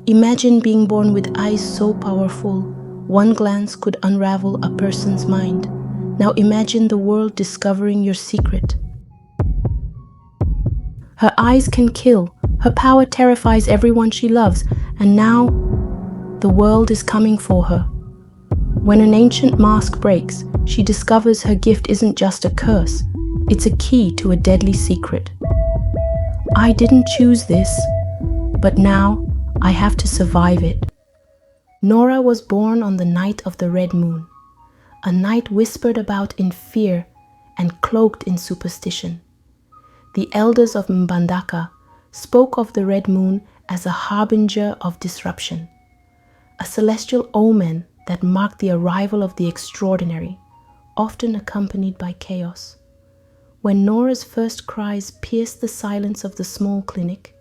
Imagine being born with eyes so powerful, one glance could unravel a person's mind. Now imagine the world discovering your secret. Her eyes can kill, her power terrifies everyone she loves, and now the world is coming for her. When an ancient mask breaks, she discovers her gift isn't just a curse, it's a key to a deadly secret. I didn't choose this, but now I have to survive it. Nora was born on the night of the red moon, a night whispered about in fear and cloaked in superstition. The elders of Mbandaka spoke of the red moon as a harbinger of disruption, a celestial omen that marked the arrival of the extraordinary, often accompanied by chaos. When Nora's first cries pierced the silence of the small clinic,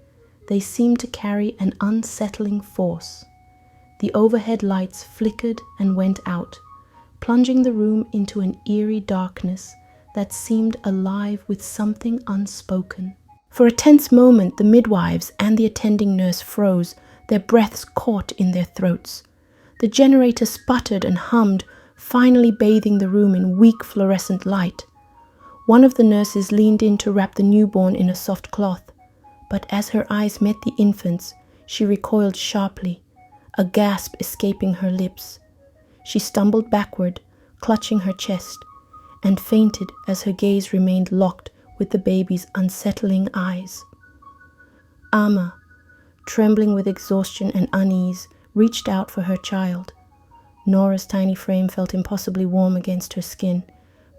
they seemed to carry an unsettling force. The overhead lights flickered and went out, plunging the room into an eerie darkness that seemed alive with something unspoken. For a tense moment, the midwives and the attending nurse froze, their breaths caught in their throats. The generator sputtered and hummed, finally bathing the room in weak fluorescent light. One of the nurses leaned in to wrap the newborn in a soft cloth, but as her eyes met the infant's, she recoiled sharply, a gasp escaping her lips. She stumbled backward, clutching her chest, and fainted as her gaze remained locked with the baby's unsettling eyes. Amma, trembling with exhaustion and unease, reached out for her child. Nora's tiny frame felt impossibly warm against her skin,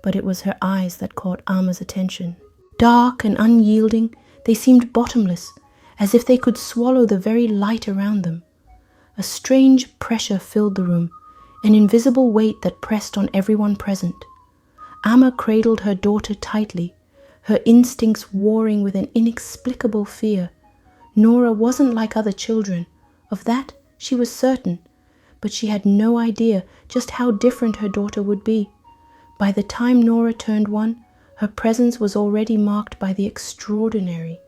but it was her eyes that caught Amma's attention. Dark and unyielding, they seemed bottomless, as if they could swallow the very light around them. A strange pressure filled the room, an invisible weight that pressed on everyone present. Amma cradled her daughter tightly, her instincts warring with an inexplicable fear. Nora wasn't like other children. Of that, she was certain, but she had no idea just how different her daughter would be. By the time Nora turned one, her presence was already marked by the extraordinary.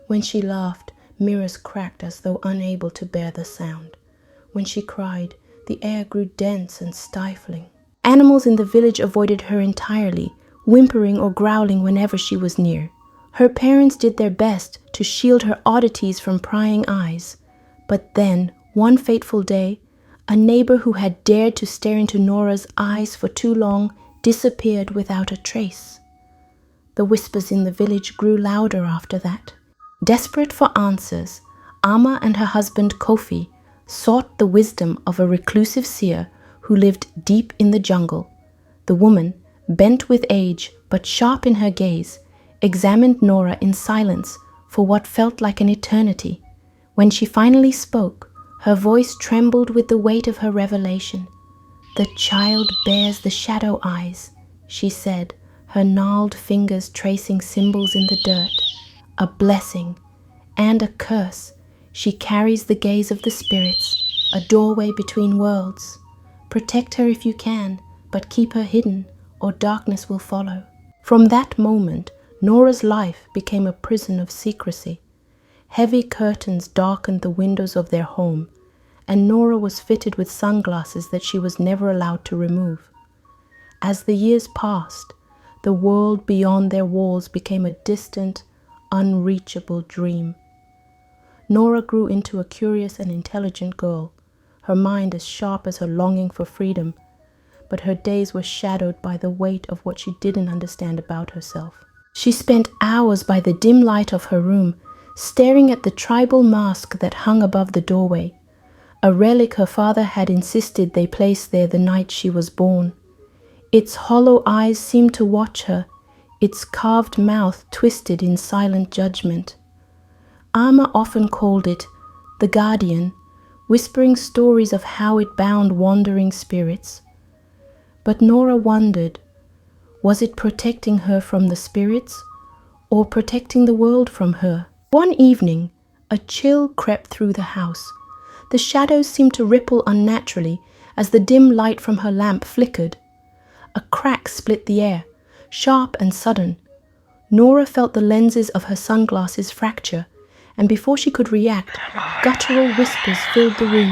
When she laughed, mirrors cracked as though unable to bear the sound. When she cried, the air grew dense and stifling. Animals in the village avoided her entirely, whimpering or growling whenever she was near. Her parents did their best to shield her oddities from prying eyes. But then, one fateful day, a neighbor who had dared to stare into Nora's eyes for too long disappeared without a trace. The whispers in the village grew louder after that. Desperate for answers, Amma and her husband Kofi sought the wisdom of a reclusive seer who lived deep in the jungle. The woman, bent with age but sharp in her gaze, examined Nora in silence for what felt like an eternity. When she finally spoke, her voice trembled with the weight of her revelation. "The child bears the shadow eyes," she said, her gnarled fingers tracing symbols in the dirt. "A blessing and a curse. She carries the gaze of the spirits, a doorway between worlds. Protect her if you can, but keep her hidden, or darkness will follow." From that moment, Nora's life became a prison of secrecy. Heavy curtains darkened the windows of their home, and Nora was fitted with sunglasses that she was never allowed to remove. As the years passed, the world beyond their walls became a distant, unreachable dream. Nora grew into a curious and intelligent girl, her mind as sharp as her longing for freedom, but her days were shadowed by the weight of what she didn't understand about herself. She spent hours by the dim light of her room, staring at the tribal mask that hung above the doorway, a relic her father had insisted they place there the night she was born. Its hollow eyes seemed to watch her, its carved mouth twisted in silent judgment. Amma often called it the guardian, whispering stories of how it bound wandering spirits. But Nora wondered, was it protecting her from the spirits, or protecting the world from her? One evening, a chill crept through the house. The shadows seemed to ripple unnaturally as the dim light from her lamp flickered. A crack split the air, sharp and sudden. Nora felt the lenses of her sunglasses fracture, and before she could react, guttural whispers filled the room,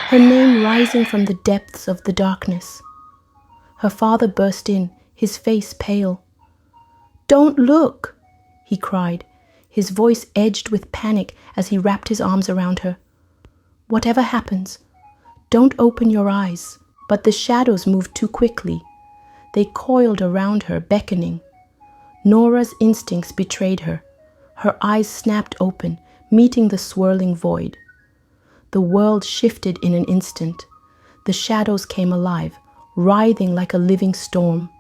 her name rising from the depths of the darkness. Her father burst in, his face pale. "Don't look!" he cried, his voice edged with panic as he wrapped his arms around her. "Whatever happens, don't open your eyes." But the shadows moved too quickly. They coiled around her, beckoning. Nora's instincts betrayed her. Her eyes snapped open, meeting the swirling void. The world shifted in an instant. The shadows came alive, writhing like a living storm,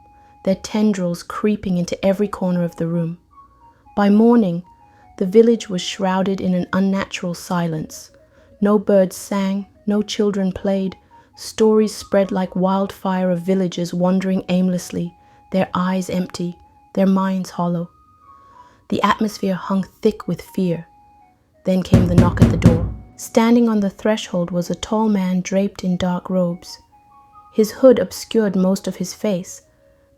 their tendrils creeping into every corner of the room. By morning, the village was shrouded in an unnatural silence. No birds sang, no children played. Stories spread like wildfire of villagers wandering aimlessly, their eyes empty, their minds hollow. The atmosphere hung thick with fear. Then came the knock at the door. Standing on the threshold was a tall man draped in dark robes. His hood obscured most of his face,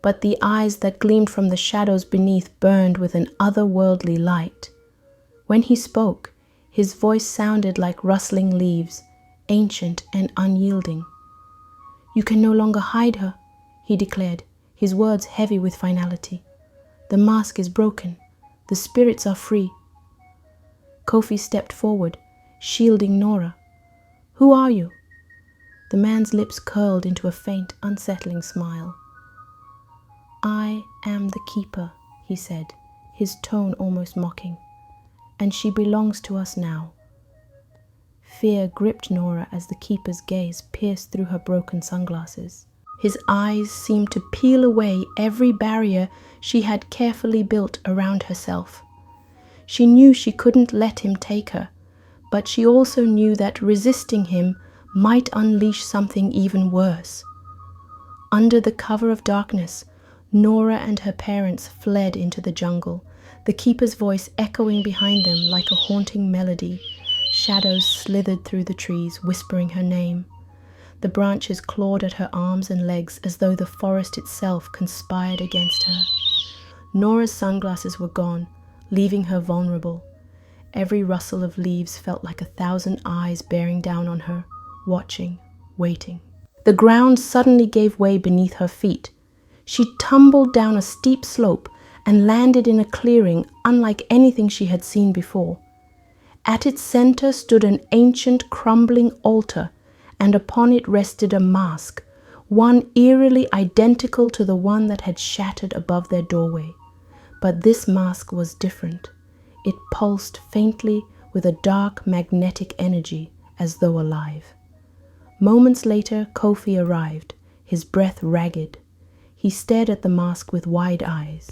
but the eyes that gleamed from the shadows beneath burned with an otherworldly light. When he spoke, his voice sounded like rustling leaves, ancient and unyielding. "You can no longer hide her," he declared, his words heavy with finality. "The mask is broken. The spirits are free." Kofi stepped forward, shielding Nora. "Who are you?" The man's lips curled into a faint, unsettling smile. "I am the keeper," he said, his tone almost mocking. "And she belongs to us now." Fear gripped Nora as the keeper's gaze pierced through her broken sunglasses. His eyes seemed to peel away every barrier she had carefully built around herself. She knew she couldn't let him take her, but she also knew that resisting him might unleash something even worse. Under the cover of darkness, Nora and her parents fled into the jungle, the keeper's voice echoing behind them like a haunting melody. Shadows slithered through the trees, whispering her name. The branches clawed at her arms and legs as though the forest itself conspired against her. Nora's sunglasses were gone, leaving her vulnerable. Every rustle of leaves felt like 1,000 eyes bearing down on her, watching, waiting. The ground suddenly gave way beneath her feet. She tumbled down a steep slope and landed in a clearing unlike anything she had seen before. At its center stood an ancient, crumbling altar, and upon it rested a mask, one eerily identical to the one that had shattered above their doorway. But this mask was different. It pulsed faintly with a dark, magnetic energy, as though alive. Moments later, Kofi arrived, his breath ragged. He stared at the mask with wide eyes.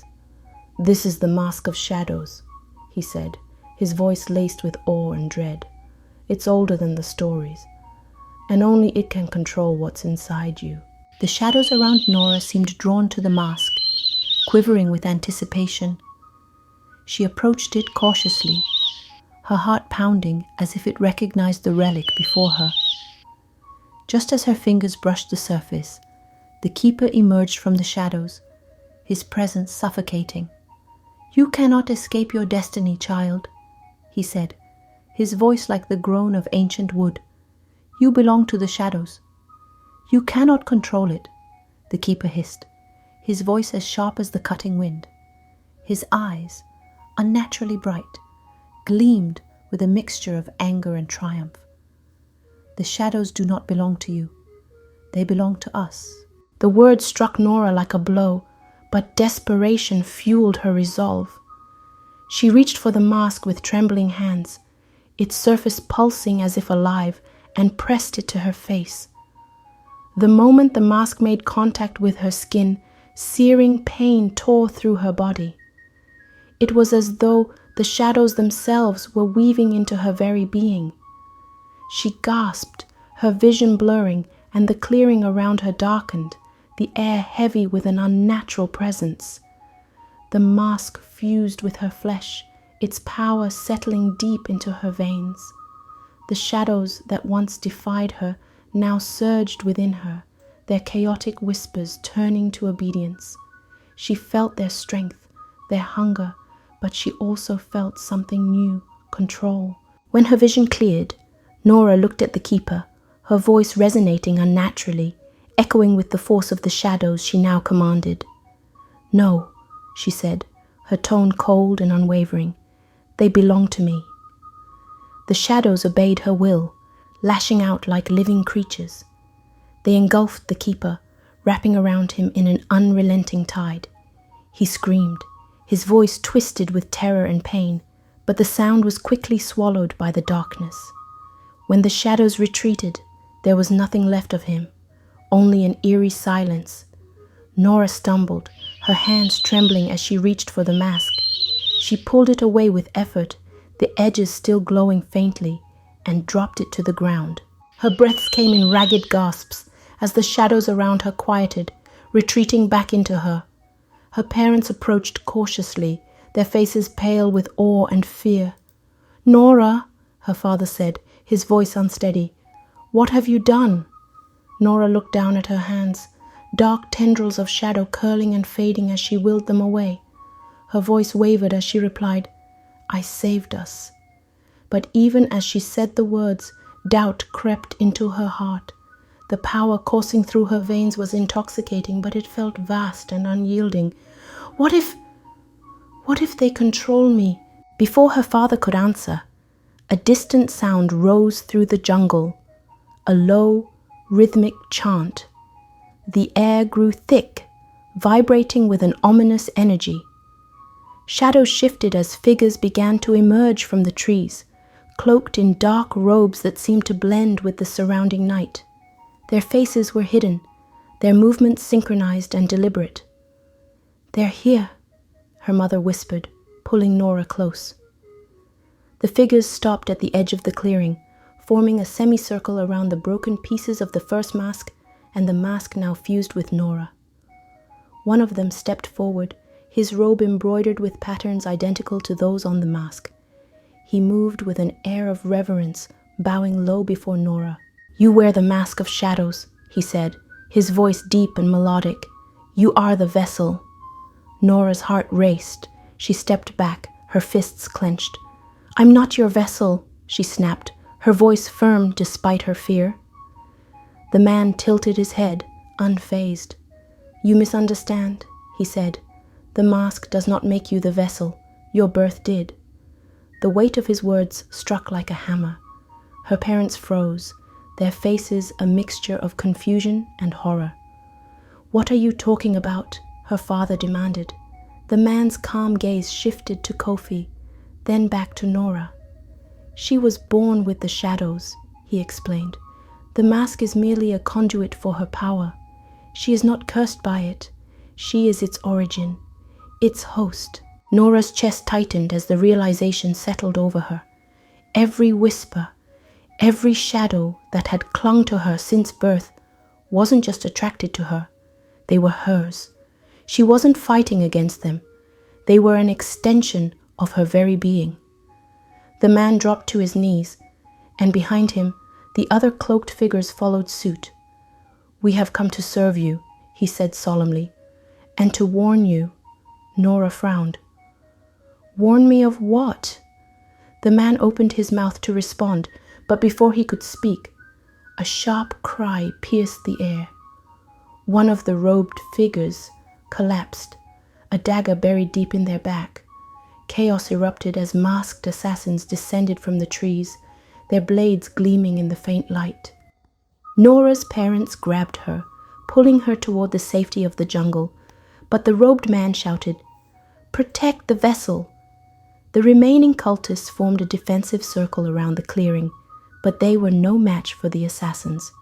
"This is the mask of shadows," he said, his voice laced with awe and dread. "It's older than the stories, and only it can control what's inside you." The shadows around Nora seemed drawn to the mask, quivering with anticipation. She approached it cautiously, her heart pounding as if it recognized the relic before her. Just as her fingers brushed the surface, the keeper emerged from the shadows, his presence suffocating. "You cannot escape your destiny, child," he said, his voice like the groan of ancient wood. "You belong to the shadows." "You cannot control it," the keeper hissed, his voice as sharp as the cutting wind. His eyes, unnaturally bright, gleamed with a mixture of anger and triumph. "The shadows do not belong to you. They belong to us." The word struck Nora like a blow, but desperation fueled her resolve. She reached for the mask with trembling hands, its surface pulsing as if alive, and pressed it to her face. The moment the mask made contact with her skin, searing pain tore through her body. It was as though the shadows themselves were weaving into her very being. She gasped, her vision blurring, and the clearing around her darkened, the air heavy with an unnatural presence. The mask fused with her flesh, its power settling deep into her veins. The shadows that once defied her now surged within her, their chaotic whispers turning to obedience. She felt their strength, their hunger, but she also felt something new, control. When her vision cleared, Nora looked at the keeper, her voice resonating unnaturally, echoing with the force of the shadows she now commanded. "No," she said, her tone cold and unwavering. "They belong to me." The shadows obeyed her will, lashing out like living creatures. They engulfed the keeper, wrapping around him in an unrelenting tide. He screamed, his voice twisted with terror and pain, but the sound was quickly swallowed by the darkness. When the shadows retreated, there was nothing left of him, only an eerie silence. Nora stumbled, her hands trembling as she reached for the mask. She pulled it away with effort, the edges still glowing faintly, and dropped it to the ground. Her breaths came in ragged gasps as the shadows around her quieted, retreating back into her. Her parents approached cautiously, their faces pale with awe and fear. "Nora," her father said, his voice unsteady, "what have you done?" Nora looked down at her hands, dark tendrils of shadow curling and fading as she willed them away. Her voice wavered as she replied, "I saved us." But even as she said the words, doubt crept into her heart. The power coursing through her veins was intoxicating, but it felt vast and unyielding. What if they control me?" Before her father could answer, a distant sound rose through the jungle, a low, rhythmic chant. The air grew thick, vibrating with an ominous energy. Shadows shifted as figures began to emerge from the trees, cloaked in dark robes that seemed to blend with the surrounding night. Their faces were hidden, their movements synchronized and deliberate. "They're here," her mother whispered, pulling Nora close. The figures stopped at the edge of the clearing, forming a semicircle around the broken pieces of the first mask and the mask now fused with Nora. One of them stepped forward, his robe embroidered with patterns identical to those on the mask. He moved with an air of reverence, bowing low before Nora. "You wear the mask of shadows," he said, his voice deep and melodic. "You are the vessel." Nora's heart raced. She stepped back, her fists clenched. "I'm not your vessel," she snapped, her voice firm despite her fear. The man tilted his head, unfazed. "You misunderstand," he said. "The mask does not make you the vessel. Your birth did." The weight of his words struck like a hammer. Her parents froze, their faces a mixture of confusion and horror. "What are you talking about?" her father demanded. The man's calm gaze shifted to Kofi, then back to Nora. "She was born with the shadows," he explained. "The mask is merely a conduit for her power. She is not cursed by it. She is its origin, its host." Nora's chest tightened as the realization settled over her. Every whisper, every shadow that had clung to her since birth wasn't just attracted to her. They were hers. She wasn't fighting against them. They were an extension of her very being. The man dropped to his knees, and behind him, the other cloaked figures followed suit. "We have come to serve you," he said solemnly, "and to warn you." Nora frowned. "Warn me of what?" The man opened his mouth to respond, but before he could speak, a sharp cry pierced the air. One of the robed figures collapsed, a dagger buried deep in their back. Chaos erupted as masked assassins descended from the trees, their blades gleaming in the faint light. Nora's parents grabbed her, pulling her toward the safety of the jungle, but the robed man shouted, "Protect the vessel!" The remaining cultists formed a defensive circle around the clearing, but they were no match for the assassins.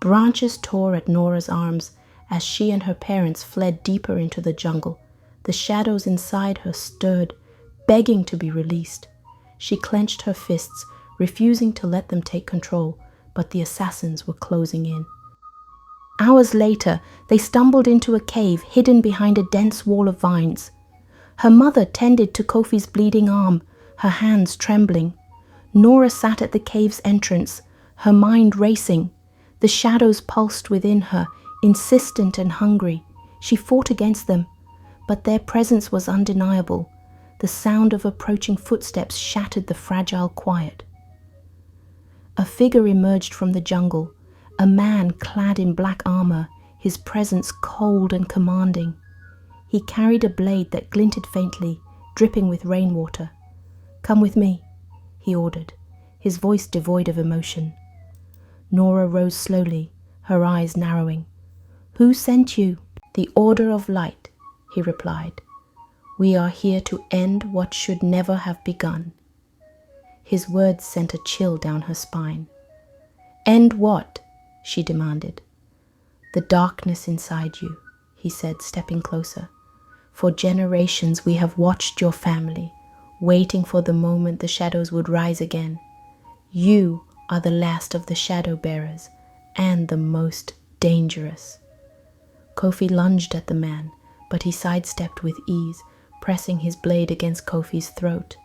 Branches tore at Nora's arms as she and her parents fled deeper into the jungle. The shadows inside her stirred, begging to be released. She clenched her fists, refusing to let them take control, but the assassins were closing in. Hours later, they stumbled into a cave hidden behind a dense wall of vines. Her mother tended to Kofi's bleeding arm, her hands trembling. Nora sat at the cave's entrance, her mind racing. The shadows pulsed within her, insistent and hungry. She fought against them, But their presence was undeniable. The sound of approaching footsteps shattered the fragile quiet. A figure emerged from the jungle, a man clad in black armor, his presence cold and commanding. He carried a blade that glinted faintly, dripping with rainwater. "Come with me," he ordered, his voice devoid of emotion. Nora rose slowly, her eyes narrowing. "Who sent you?" "The Order of Light," he replied. "We are here to end what should never have begun." His words sent a chill down her spine. "End what?" she demanded. "The darkness inside you," he said, stepping closer. "For generations we have watched your family, waiting for the moment the shadows would rise again. You are the last of the shadow bearers, and the most dangerous." Kofi lunged at the man, but he sidestepped with ease, pressing his blade against Kofi's throat.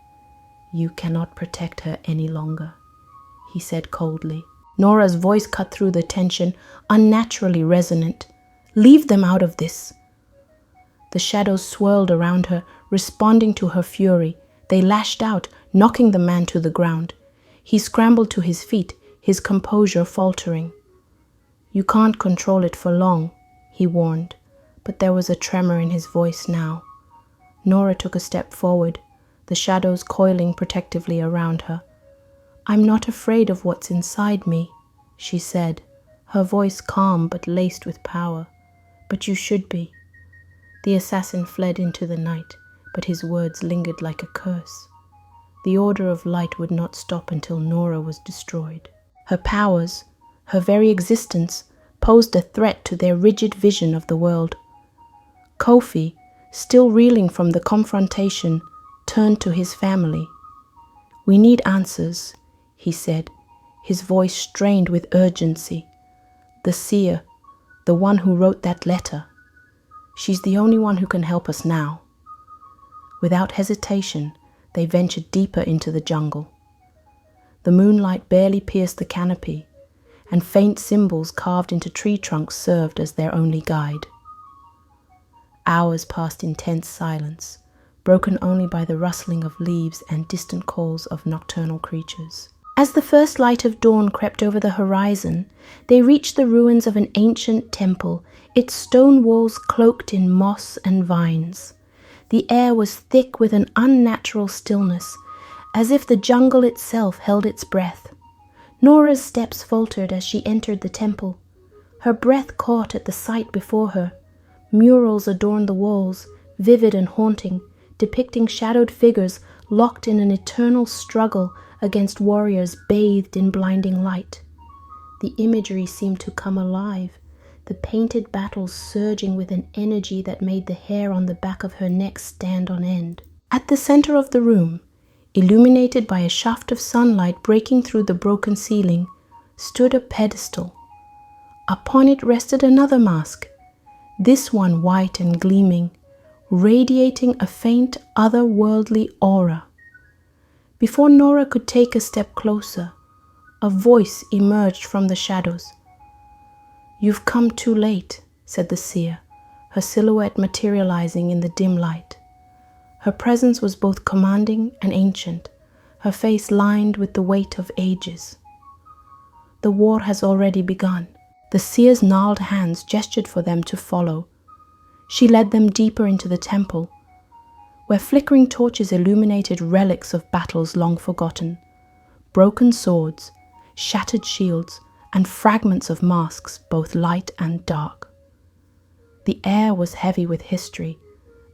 "You cannot protect her any longer," he said coldly. Nora's voice cut through the tension, unnaturally resonant. "Leave them out of this." The shadows swirled around her, responding to her fury. They lashed out, knocking the man to the ground. He scrambled to his feet, his composure faltering. "You can't control it for long," he warned, but there was a tremor in his voice now. Nora took a step forward, the shadows coiling protectively around her. "I'm not afraid of what's inside me," she said, her voice calm but laced with power. "But you should be." The assassin fled into the night, but his words lingered like a curse. The Order of Light would not stop until Nora was destroyed. Her powers, her very existence, posed a threat to their rigid vision of the world. Kofi, still reeling from the confrontation, turned to his family. "We need answers," he said, his voice strained with urgency. "The seer, the one who wrote that letter. She's the only one who can help us now." Without hesitation, they ventured deeper into the jungle. The moonlight barely pierced the canopy, and faint symbols carved into tree trunks served as their only guide. Hours passed in tense silence, broken only by the rustling of leaves and distant calls of nocturnal creatures. As the first light of dawn crept over the horizon, they reached the ruins of an ancient temple, its stone walls cloaked in moss and vines. The air was thick with an unnatural stillness, as if the jungle itself held its breath. Nora's steps faltered as she entered the temple. Her breath caught at the sight before her. Murals adorned the walls, vivid and haunting, depicting shadowed figures locked in an eternal struggle against warriors bathed in blinding light. The imagery seemed to come alive, the painted battles surging with an energy that made the hair on the back of her neck stand on end. At the center of the room, illuminated by a shaft of sunlight breaking through the broken ceiling, stood a pedestal. Upon it rested another mask, this one white and gleaming, radiating a faint otherworldly aura. Before Nora could take a step closer, a voice emerged from the shadows. "You've come too late," said the seer, her silhouette materializing in the dim light. Her presence was both commanding and ancient, her face lined with the weight of ages. "The war has already begun." The seer's gnarled hands gestured for them to follow. She led them deeper into the temple, where flickering torches illuminated relics of battles long forgotten, broken swords, shattered shields, and fragments of masks, both light and dark. The air was heavy with history,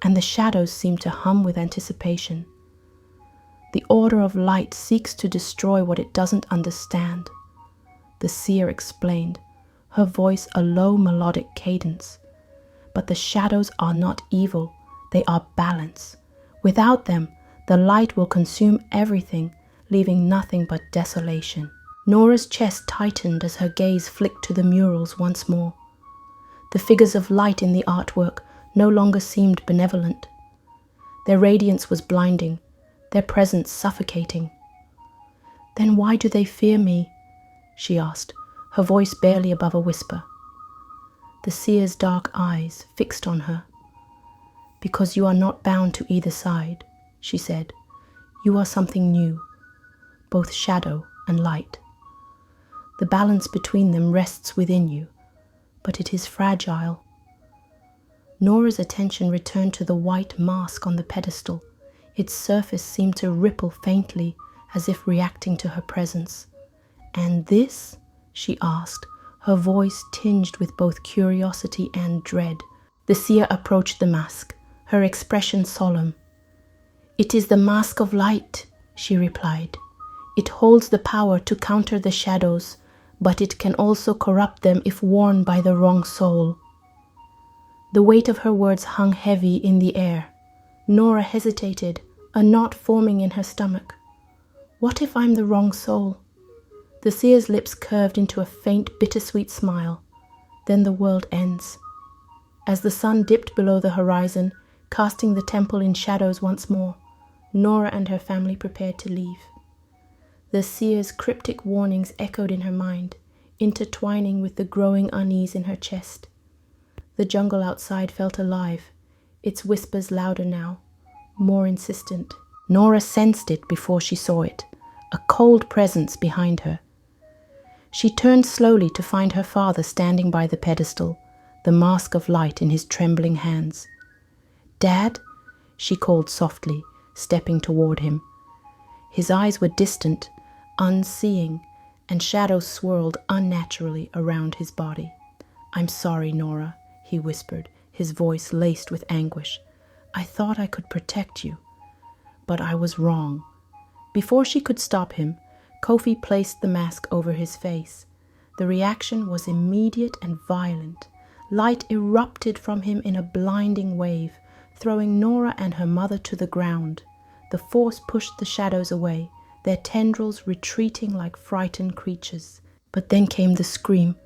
and the shadows seemed to hum with anticipation. The Order of Light seeks to destroy what it doesn't understand, the seer explained, her voice a low melodic cadence. But the shadows are not evil, they are balance. Without them, the light will consume everything, leaving nothing but desolation. Nora's chest tightened as her gaze flicked to the murals once more. The figures of light in the artwork no longer seemed benevolent. Their radiance was blinding, their presence suffocating. "Then why do they fear me?" she asked, her voice barely above a whisper. The seer's dark eyes fixed on her. Because you are not bound to either side, she said. You are something new, both shadow and light. The balance between them rests within you, but it is fragile. Nora's attention returned to the white mask on the pedestal. Its surface seemed to ripple faintly, as if reacting to her presence. "And this?" she asked, her voice tinged with both curiosity and dread. The seer approached the mask, her expression solemn. "It is the mask of light," she replied. "It holds the power to counter the shadows, but it can also corrupt them if worn by the wrong soul." The weight of her words hung heavy in the air. Nora hesitated, a knot forming in her stomach. What if I'm the wrong soul? The seer's lips curved into a faint, bittersweet smile. Then the world ends. As the sun dipped below the horizon, casting the temple in shadows once more, Nora and her family prepared to leave. The seer's cryptic warnings echoed in her mind, intertwining with the growing unease in her chest. The jungle outside felt alive, its whispers louder now, more insistent. Nora sensed it before she saw it, a cold presence behind her. She turned slowly to find her father standing by the pedestal, the mask of light in his trembling hands. "Dad?" she called softly, stepping toward him. His eyes were distant, unseeing, and shadows swirled unnaturally around his body. "I'm sorry, Nora," he whispered, his voice laced with anguish. "I thought I could protect you, but I was wrong." Before she could stop him, Kofi placed the mask over his face. The reaction was immediate and violent. Light erupted from him in a blinding wave, throwing Nora and her mother to the ground. The force pushed the shadows away, their tendrils retreating like frightened creatures. But then came the scream,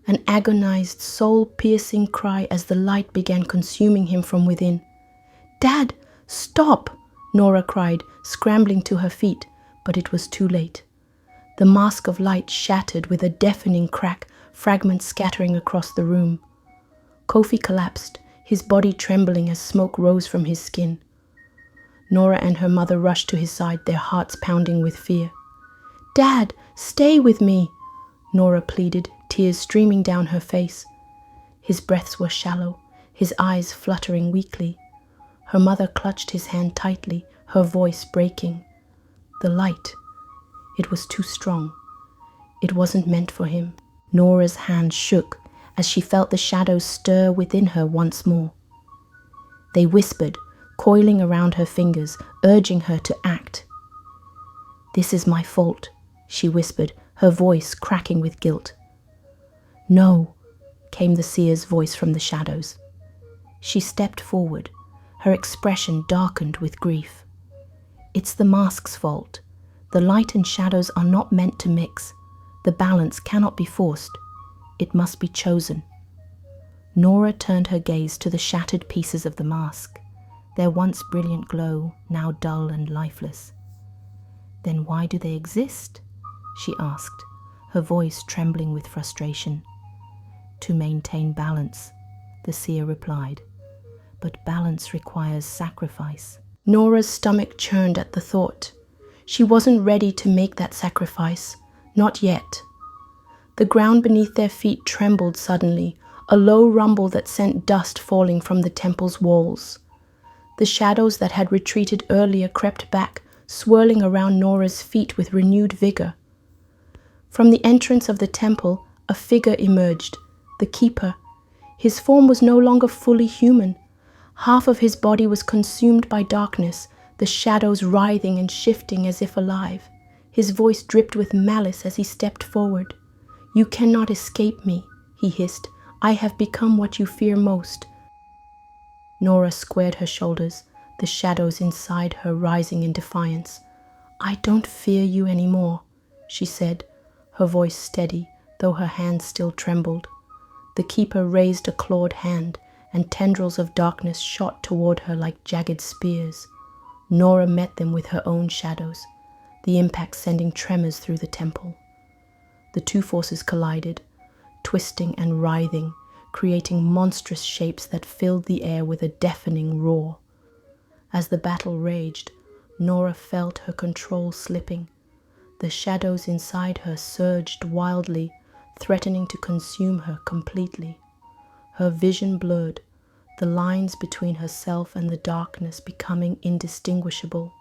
an agonized, soul-piercing cry as the light began consuming him from within. "Dad, stop!" Nora cried, scrambling to her feet, but it was too late. The mask of light shattered with a deafening crack, fragments scattering across the room. Kofi collapsed, his body trembling as smoke rose from his skin. Nora and her mother rushed to his side, their hearts pounding with fear. "Dad, stay with me," Nora pleaded, tears streaming down her face. His breaths were shallow, his eyes fluttering weakly. Her mother clutched his hand tightly, her voice breaking. The light, it was too strong. It wasn't meant for him. Nora's hand shook as she felt the shadows stir within her once more. They whispered, coiling around her fingers, urging her to act. "This is my fault," she whispered, her voice cracking with guilt. "No," came the seer's voice from the shadows. She stepped forward, her expression darkened with grief. "It's the mask's fault. The light and shadows are not meant to mix. The balance cannot be forced. It must be chosen." Nora turned her gaze to the shattered pieces of the mask, their once brilliant glow now dull and lifeless. "Then why do they exist?" she asked, her voice trembling with frustration. "To maintain balance," the seer replied. "But balance requires sacrifice." Nora's stomach churned at the thought. She wasn't ready to make that sacrifice, not yet. The ground beneath their feet trembled suddenly, a low rumble that sent dust falling from the temple's walls. The shadows that had retreated earlier crept back, swirling around Nora's feet with renewed vigor. From the entrance of the temple, a figure emerged, the keeper. His form was no longer fully human. Half of his body was consumed by darkness, the shadows writhing and shifting as if alive. His voice dripped with malice as he stepped forward. "You cannot escape me," he hissed. "I have become what you fear most." Nora squared her shoulders, the shadows inside her rising in defiance. "I don't fear you anymore," she said, her voice steady, though her hands still trembled. The keeper raised a clawed hand, and tendrils of darkness shot toward her like jagged spears. Nora met them with her own shadows, the impact sending tremors through the temple. The two forces collided, twisting and writhing, creating monstrous shapes that filled the air with a deafening roar. As the battle raged, Nora felt her control slipping. The shadows inside her surged wildly, threatening to consume her completely. Her vision blurred, the lines between herself and the darkness becoming indistinguishable.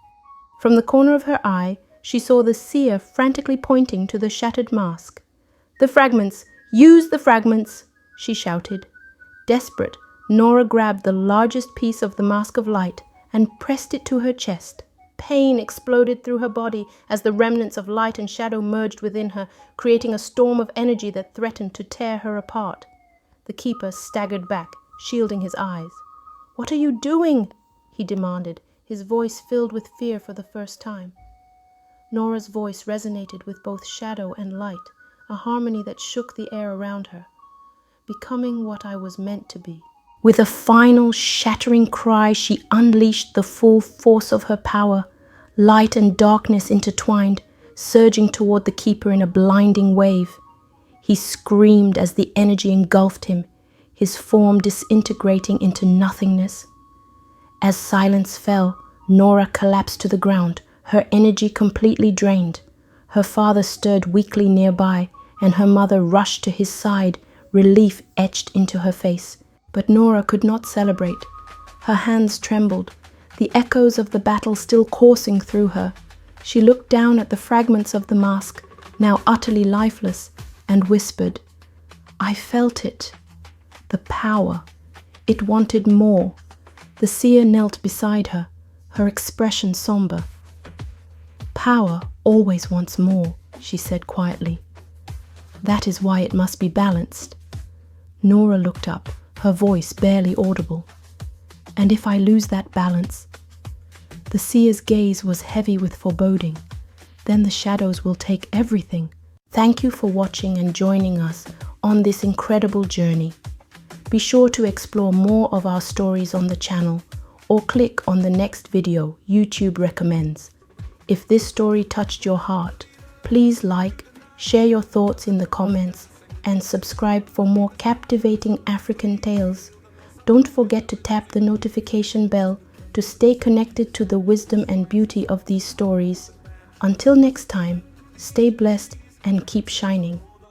From the corner of her eye, she saw the seer frantically pointing to the shattered mask. "The fragments! Use the fragments!" she shouted. Desperate, Nora grabbed the largest piece of the mask of light and pressed it to her chest. Pain exploded through her body as the remnants of light and shadow merged within her, creating a storm of energy that threatened to tear her apart. The keeper staggered back, shielding his eyes. "What are you doing?" he demanded, his voice filled with fear for the first time. Nora's voice resonated with both shadow and light, a harmony that shook the air around her. "Becoming what I was meant to be." With a final shattering cry, she unleashed the full force of her power. Light and darkness intertwined, surging toward the keeper in a blinding wave. He screamed as the energy engulfed him, his form disintegrating into nothingness. As silence fell, Nora collapsed to the ground, her energy completely drained. Her father stirred weakly nearby, and her mother rushed to his side, relief etched into her face. But Nora could not celebrate. Her hands trembled, the echoes of the battle still coursing through her. She looked down at the fragments of the mask, now utterly lifeless, and whispered, "I felt it. The power. It wanted more." The seer knelt beside her, her expression somber. "Power always wants more," she said quietly. "That is why it must be balanced." Nora looked up, her voice barely audible. "And if I lose that balance?" The seer's gaze was heavy with foreboding. "Then the shadows will take everything." Thank you for watching and joining us on this incredible journey. Be sure to explore more of our stories on the channel or click on the next video YouTube recommends. If this story touched your heart, please like, share your thoughts in the comments, and subscribe for more captivating African tales. Don't forget to tap the notification bell to stay connected to the wisdom and beauty of these stories. Until next time, stay blessed and keep shining.